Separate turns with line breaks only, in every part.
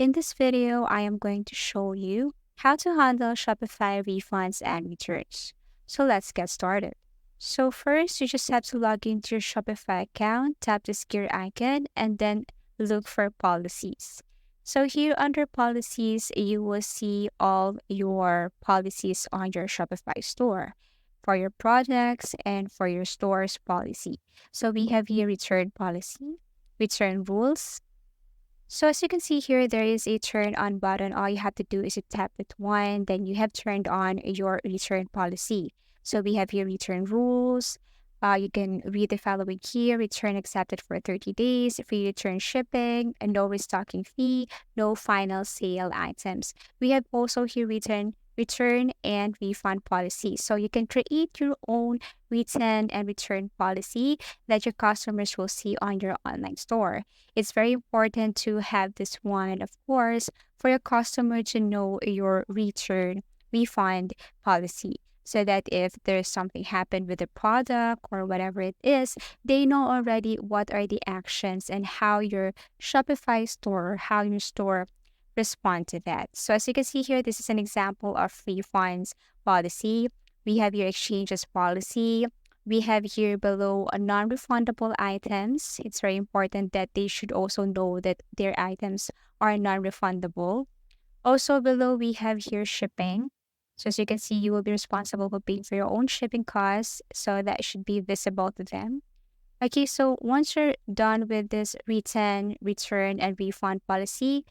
In this video, I am going to show you how to handle Shopify refunds and returns. So let's get started. So first, you just have to log into your Shopify account, tap this gear icon, and then look for policies. So here under policies, you will see all your policies on your Shopify store for your products and for your store's policy. So we have here return policy, return rules. So as you can see here, there is a turn on button. All you have to do is to tap it one, then you have turned on your return policy. So we have here return rules. You can read the following here: return accepted for 30 days, free return shipping, and no restocking fee, no final sale items. We have also here return and refund policy. So you can create your own return and return policy that your customers will see on your online store. It's very important to have this one, of course, for your customer to know your return refund policy so that if there's something happened with the product or whatever it is, they know already what are the actions and how your Shopify store, how your store respond to that. So as you can see here, this is an example of refunds policy. We have your exchanges policy. We have here below a non-refundable items. It's very important that they should also know that their items are non-refundable. Also below, we have here shipping. So as you can see, you will be responsible for paying for your own shipping costs. So that should be visible to them. Okay, so once you're done with this return, and refund policy,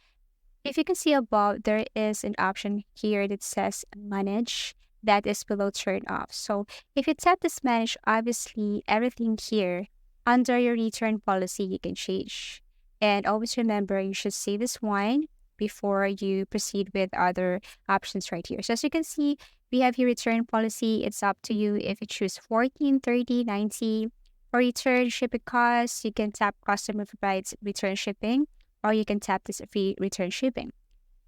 if you can see above, there is an option here that says manage. That is below turn off. So if you tap this manage, obviously everything here under your return policy you can change. And always remember, you should save this one before you proceed with other options right here. So as you can see, we have here return policy. It's up to you if you choose 14, 30, 90. For return shipping costs, you can tap customer provides return shipping, or you can tap this free return shipping.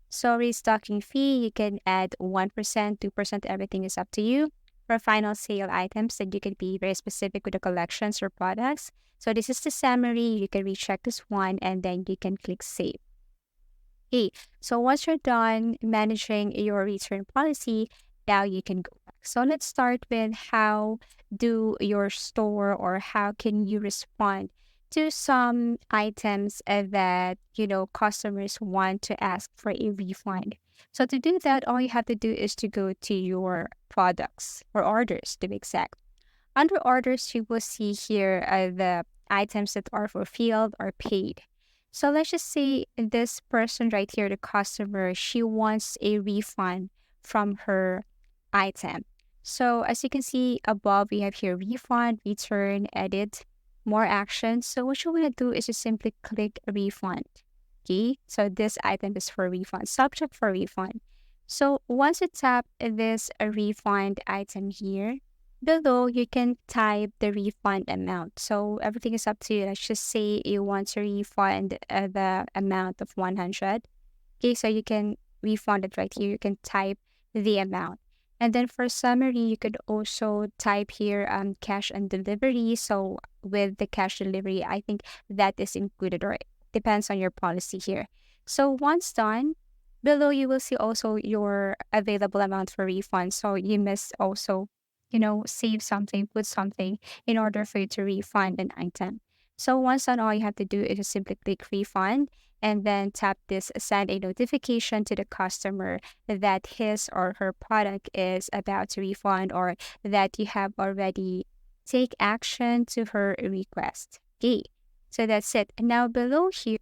So restocking fee, you can add 1%, 2%, everything is up to you. For final sale items, then you can be very specific with the collections or products. So this is the summary. You can recheck this one and then you can click save. Okay, so once you're done managing your return policy, now you can go back. So let's start with how do your store or how can you respond to some items that customers want to ask for a refund. So to do that, all you have to do is to go to your products or orders to be exact. Under orders, you will see here the items that are fulfilled or paid. So let's just say this person right here, the customer, she wants a refund from her item. So as you can see above, we have here refund, return, edit, more actions. So what you want to do is just simply click refund. Okay, so this item is for refund, subject for refund. So once you tap this refund item here, below you can type the refund amount. So everything is up to you. Let's just say you want to refund the amount of 100. Okay, so you can refund it right here. You can type the amount. And then for summary, you could also type here cash and delivery. So with the cash delivery, I think that is included, or it depends on your policy here. So once done, below you will see also your available amount for refund. So you must also, save something, put something in order for you to refund an item. So once done, all you have to do is just simply click refund and then tap this send a notification to the customer that his or her product is about to refund, or that you have already take action to her request. Okay, so that's it. Now below here,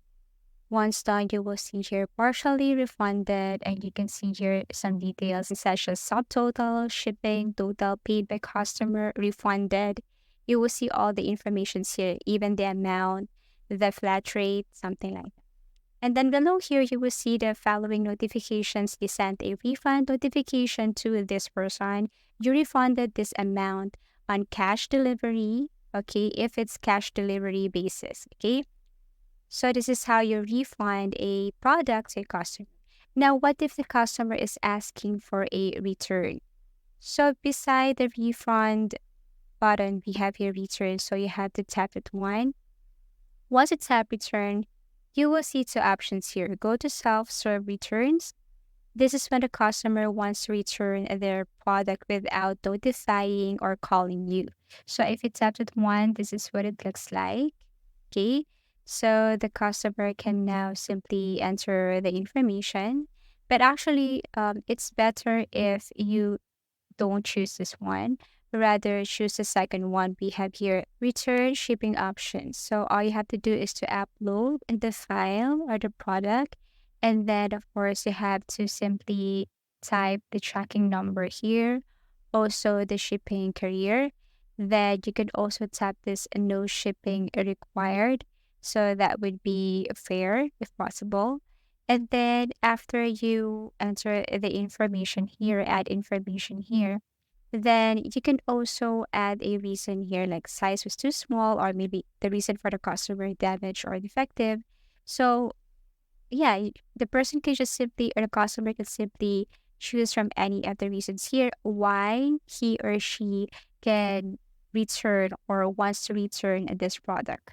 once done, you will see here partially refunded, and you can see here some details such as subtotal, shipping, total paid by customer, refunded. You will see all the information here, even the amount, the flat rate, something like that. And then below here, you will see the following notifications. You sent a refund notification to this person. You refunded this amount on cash delivery, okay, if it's cash delivery basis, okay? So this is how you refund a product to a customer. Now, what if the customer is asking for a return? So beside the refund button, we have here return. So you have to tap it one. Once you tap return, You will see two options here. Go to self-serve returns. This is when the customer wants to return their product without notifying or calling you. So if you tap that one, this is what it looks like. Okay. So the customer can now simply enter the information. But actually, it's better if you don't choose this one. Rather, choose the second one we have here, return shipping options. So all you have to do is to upload the file or the product. And then, of course, you have to simply type the tracking number here, also the shipping carrier. Then you can also tap this no shipping required. So that would be fair if possible. And then after you enter the information here, add information here, then you can also add a reason here, like size was too small, or maybe the reason for the customer damage or defective. So yeah, the person can just simply, or the customer can simply choose from any of the reasons here why he or she can return or wants to return this product.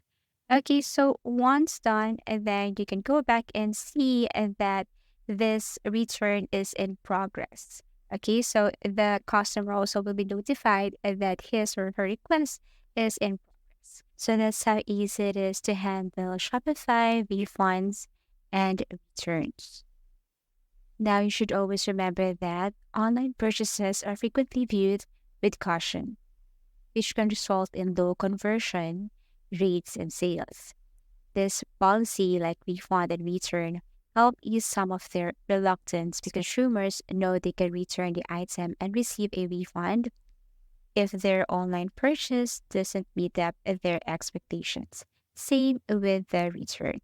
Okay, so once done, and then you can go back and see that this return is in progress. Okay, so the customer also will be notified that his or her request is in progress. So that's how easy it is to handle Shopify refunds and returns. Now, you should always remember that online purchases are frequently viewed with caution, which can result in low conversion rates and sales. This policy, like refund and return, help ease some of their reluctance because consumers know they can return the item and receive a refund if their online purchase doesn't meet up their expectations. Same with the return.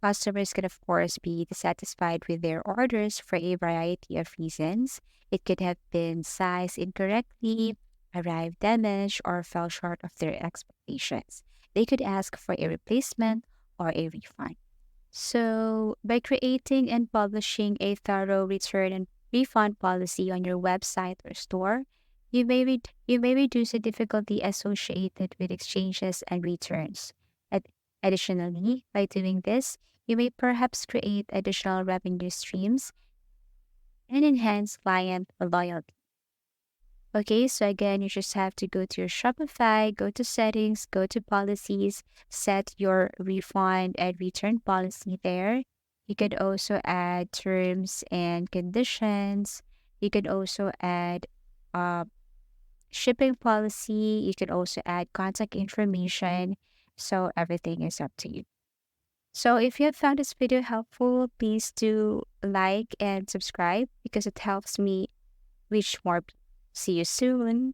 Customers can, of course, be dissatisfied with their orders for a variety of reasons. It could have been sized incorrectly, arrived damaged, or fell short of their expectations. They could ask for a replacement or a refund. So, by creating and publishing a thorough return and refund policy on your website or store, you may reduce the difficulty associated with exchanges and returns. Ad- Additionally, by doing this, you may perhaps create additional revenue streams and enhance client loyalty. Okay, so again, you just have to go to your Shopify, go to settings, go to policies, set your refund and return policy there. You could also add terms and conditions. You could also add uh, shipping policy. You could also add contact information. So everything is up to you. So if you have found this video helpful, please do like and subscribe because it helps me reach more people. See you soon.